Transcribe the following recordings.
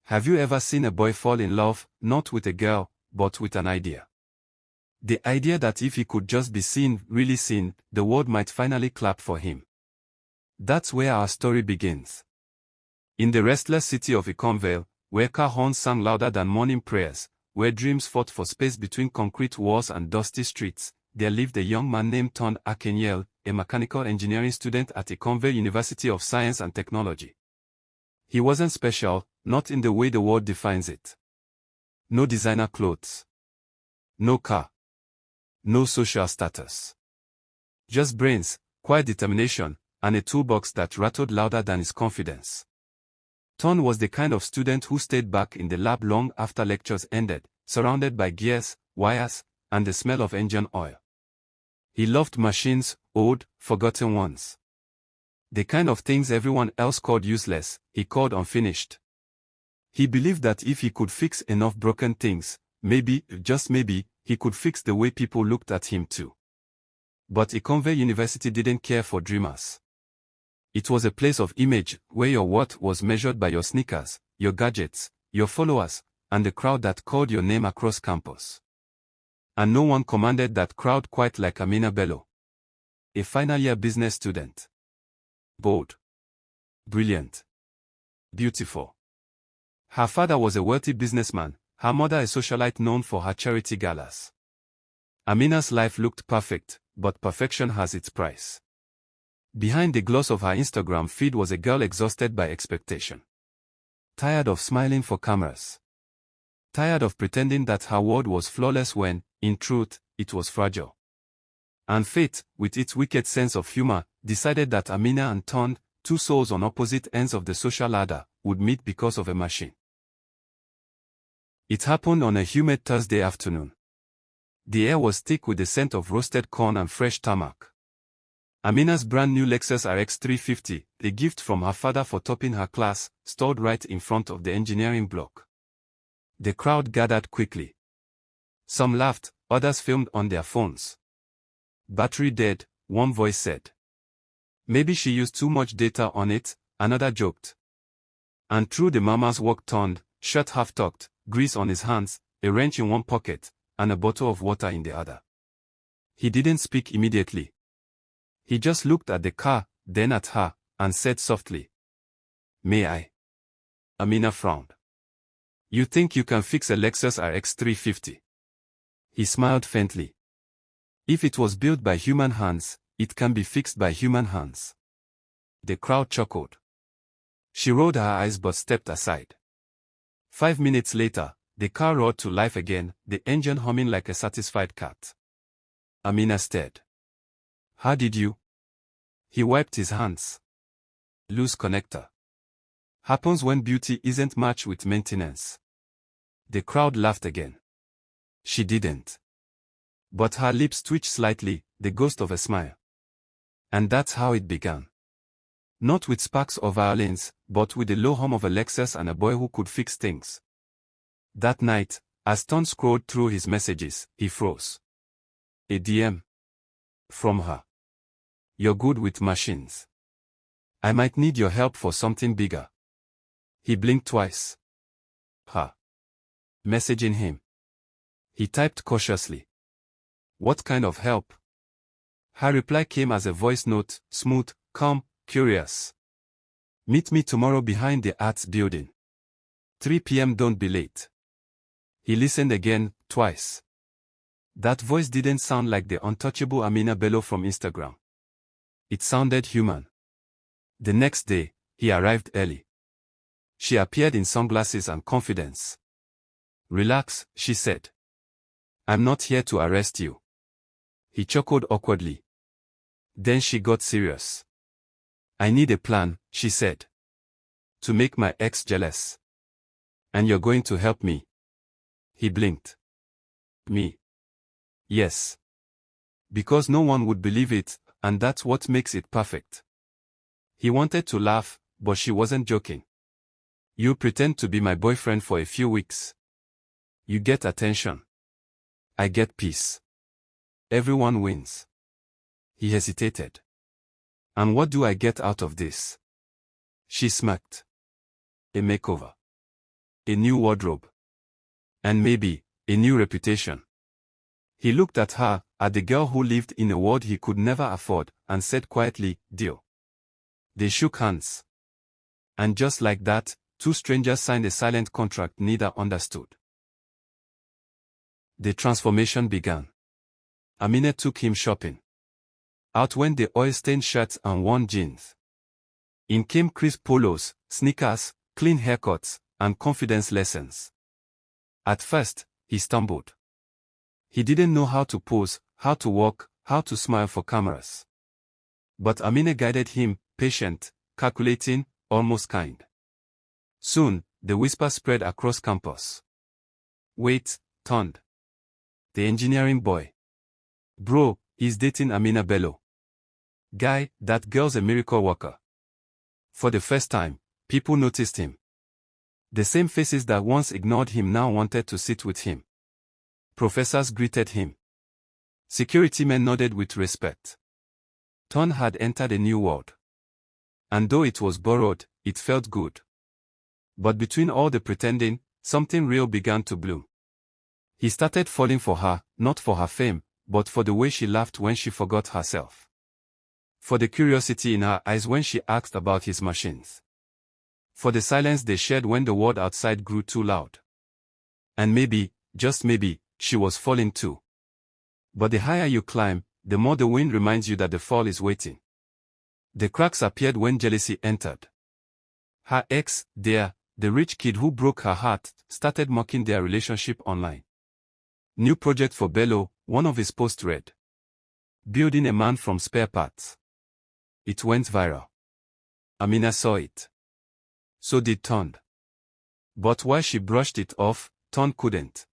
Have you ever seen a boy fall in love, not with a girl, but with an idea? The idea that if he could just be seen, really seen, the world might finally clap for him. That's where our story begins. In the restless city of Ekunvale, where car horns sang louder than morning prayers, where dreams fought for space between concrete walls and dusty streets, there lived a young man named Tunde Akinyele, a mechanical engineering student at Ekunvale University of Science and Technology. He wasn't special, not in the way the world defines it. No designer clothes. No car. No social status. Just brains, quiet determination, and a toolbox that rattled louder than his confidence. Tunde was the kind of student who stayed back in the lab long after lectures ended, surrounded by gears, wires, and the smell of engine oil. He loved machines, old, forgotten ones. The kind of things everyone else called useless, he called unfinished. He believed that if he could fix enough broken things, maybe, just maybe, he could fix the way people looked at him too. But Ekunvale University didn't care for dreamers. It was a place of image, where your worth was measured by your sneakers, your gadgets, your followers, and the crowd that called your name across campus. And no one commanded that crowd quite like Amina Bello, a final-year business student. Bold. Brilliant. Beautiful. Her father was a wealthy businessman, her mother a socialite known for her charity galas. Amina's life looked perfect, but perfection has its price. Behind the gloss of her Instagram feed was a girl exhausted by expectation. Tired of smiling for cameras. Tired of pretending that her world was flawless when, in truth, it was fragile. And fate, with its wicked sense of humor, decided that Amina and Tunde, two souls on opposite ends of the social ladder, would meet because of a machine. It happened on a humid Thursday afternoon. The air was thick with the scent of roasted corn and fresh tarmac. Amina's brand new Lexus RX 350, a gift from her father for topping her class, stalled right in front of the engineering block. The crowd gathered quickly. Some laughed, others filmed on their phones. Battery dead, one voice said. Maybe she used too much data on it, another joked. And through the mama's work Tunde, shirt half-tucked, grease on his hands, a wrench in one pocket, and a bottle of water in the other. He didn't speak immediately. He just looked at the car, then at her, and said softly, "May I?" Amina frowned. "You think you can fix a Lexus RX 350? He smiled faintly. "If it was built by human hands, it can be fixed by human hands." The crowd chuckled. She rolled her eyes but stepped aside. 5 minutes later, the car roared to life again, the engine humming like a satisfied cat. Amina stared. "How did you?" He wiped his hands. "Loose connector. Happens when beauty isn't matched with maintenance." The crowd laughed again. She didn't. But her lips twitched slightly, the ghost of a smile. And that's how it began. Not with sparks or violins, but with the low hum of a Lexus and a boy who could fix things. That night, as Tunde scrolled through his messages, he froze. A DM. From her. "You're good with machines. I might need your help for something bigger." He blinked twice. Her. Messaging him. He typed cautiously. "What kind of help?" Her reply came as a voice note, smooth, calm, curious. "Meet me tomorrow behind the arts building. 3 p.m. Don't be late." He listened again, twice. That voice didn't sound like the untouchable Amina Bello from Instagram. It sounded human. The next day, he arrived early. She appeared in sunglasses and confidence. "Relax," she said. "I'm not here to arrest you." He chuckled awkwardly. Then she got serious. "I need a plan," she said. "To make my ex jealous. And you're going to help me?" He blinked. "Me? Yes. Because no one would believe it, and that's what makes it perfect." He wanted to laugh, but she wasn't joking. "You pretend to be my boyfriend for a few weeks. You get attention. I get peace. Everyone wins." He hesitated. "And what do I get out of this?" She smirked. "A makeover." a new wardrobe. And maybe, a new reputation. He looked at her, at the girl who lived in a world he could never afford, and said quietly, "Deal." They shook hands. And just like that, two strangers signed a silent contract neither understood. The transformation began. Amina took him shopping. Out went the oil-stained shirts and worn jeans. In came crisp polos, sneakers, clean haircuts, and confidence lessons. At first, he stumbled. He didn't know how to pose, how to walk, how to smile for cameras. But Amina guided him, patient, calculating, almost kind. Soon, the whisper spread across campus. "Wait, Tunde. The engineering boy. Bro, he's dating Amina Bello. Guy, that girl's a miracle worker." For the first time, people noticed him. The same faces that once ignored him now wanted to sit with him. Professors greeted him. Security men nodded with respect. Tunde had entered a new world. And though it was borrowed, it felt good. But between all the pretending, something real began to bloom. He started falling for her, not for her fame, but for the way she laughed when she forgot herself. For the curiosity in her eyes when she asked about his machines. For the silence they shared when the world outside grew too loud. And maybe, just maybe, she was falling too. But the higher you climb, the more the wind reminds you that the fall is waiting. The cracks appeared when jealousy entered. Her ex, the rich kid who broke her heart, started mocking their relationship online. New project for Bello, one of his posts read. Building a man from spare parts. It went viral. Amina saw it. So did Tunde. But while she brushed it off, Tunde couldn't.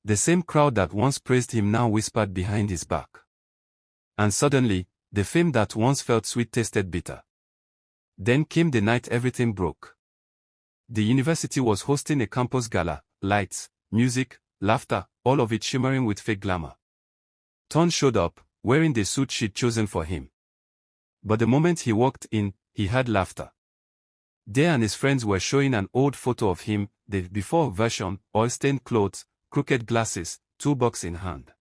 The same crowd that once praised him now whispered behind his back. And suddenly, the fame that once felt sweet tasted bitter. Then came the night everything broke. The university was hosting a campus gala, lights, music, laughter, all of it shimmering with fake glamour. Tunde showed up, wearing the suit she'd chosen for him. But the moment he walked in, he had laughter. There and his friends were showing an old photo of him, the before version, oil-stained clothes, crooked glasses, toolbox in hand.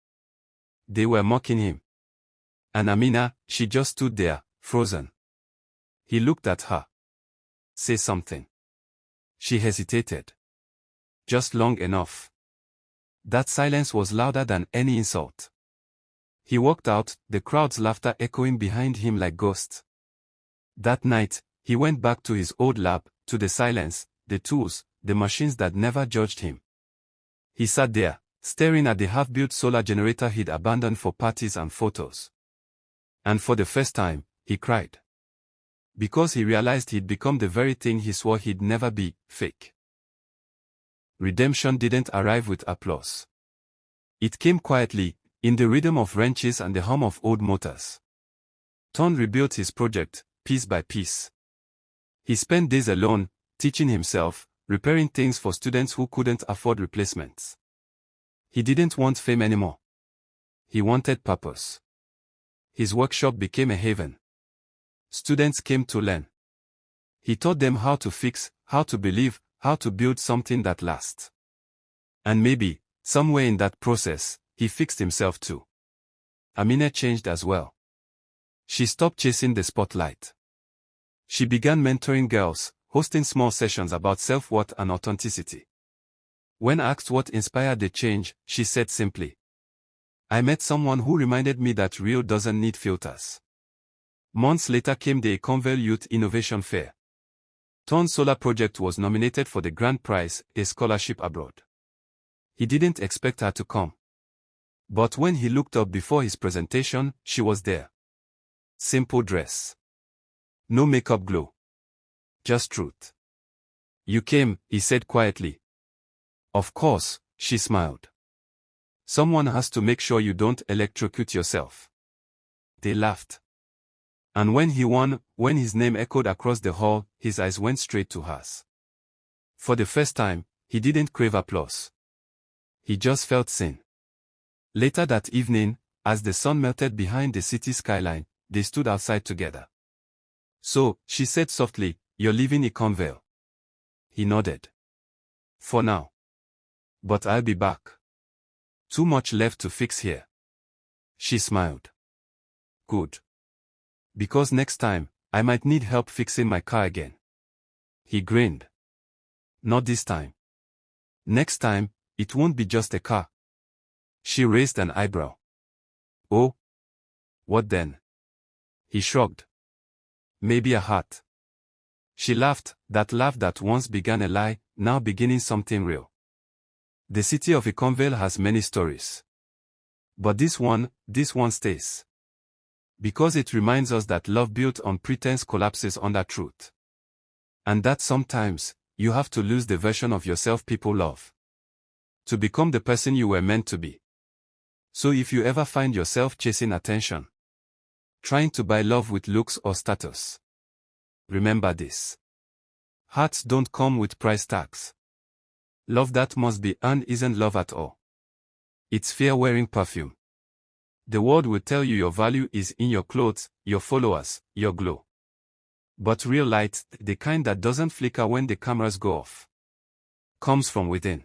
They were mocking him. And Amina, she just stood there, frozen. He looked at her. "Say something." She hesitated. Just long enough. That silence was louder than any insult. He walked out, the crowd's laughter echoing behind him like ghosts. That night, he went back to his old lab, to the silence, the tools, the machines that never judged him. He sat there, staring at the half-built solar generator he'd abandoned for parties and photos. And for the first time, he cried. Because he realized he'd become the very thing he swore he'd never be, fake. Redemption didn't arrive with applause. It came quietly, in the rhythm of wrenches and the hum of old motors. Tunde rebuilt his project, piece by piece. He spent days alone, teaching himself, repairing things for students who couldn't afford replacements. He didn't want fame anymore. He wanted purpose. His workshop became a haven. Students came to learn. He taught them how to fix, how to believe, how to build something that lasts. And maybe, somewhere in that process, he fixed himself too. Amina changed as well. She stopped chasing the spotlight. She began mentoring girls, hosting small sessions about self-worth and authenticity. When asked what inspired the change, she said simply, "I met someone who reminded me that real doesn't need filters." Months later came the Ekunvale Youth Innovation Fair. Tunde's solar project was nominated for the grand prize, a scholarship abroad. He didn't expect her to come. But when he looked up before his presentation, she was there. Simple dress. No makeup glow. Just truth. "You came," he said quietly. "Of course," she smiled. "Someone has to make sure you don't electrocute yourself." They laughed. And when he won, when his name echoed across the hall, his eyes went straight to hers. For the first time, he didn't crave applause. He just felt seen. Later that evening, as the sun melted behind the city skyline, they stood outside together. "So," she said softly, "you're leaving Ekunvale?" He nodded. For now. But I'll be back. Too much left to fix here. She smiled. Good. Because next time, I might need help fixing my car again. He grinned. Not this time. Next time, it won't be just a car. She raised an eyebrow. Oh? What then? He shrugged. Maybe a heart. She laughed, that laugh that once began a lie, now beginning something real. The city of Ekunvale has many stories. But this one stays. Because it reminds us that love built on pretense collapses under truth. And that sometimes, you have to lose the version of yourself people love. To become the person you were meant to be. So if you ever find yourself chasing attention, trying to buy love with looks or status, remember this. Hearts don't come with price tags. Love that must be earned isn't love at all. It's fear-wearing perfume. The world will tell you your value is in your clothes, your followers, your glow. But real light, the kind that doesn't flicker when the cameras go off, comes from within.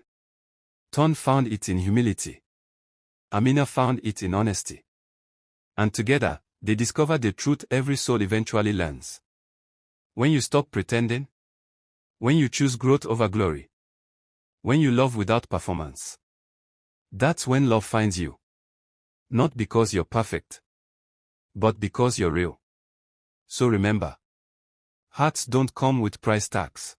Ton found it in humility. Amina found it in honesty. And together, they discovered the truth every soul eventually learns. When you stop pretending, when you choose growth over glory, when you love without performance, that's when love finds you. Not because you're perfect, but because you're real. So remember, hearts don't come with price tags.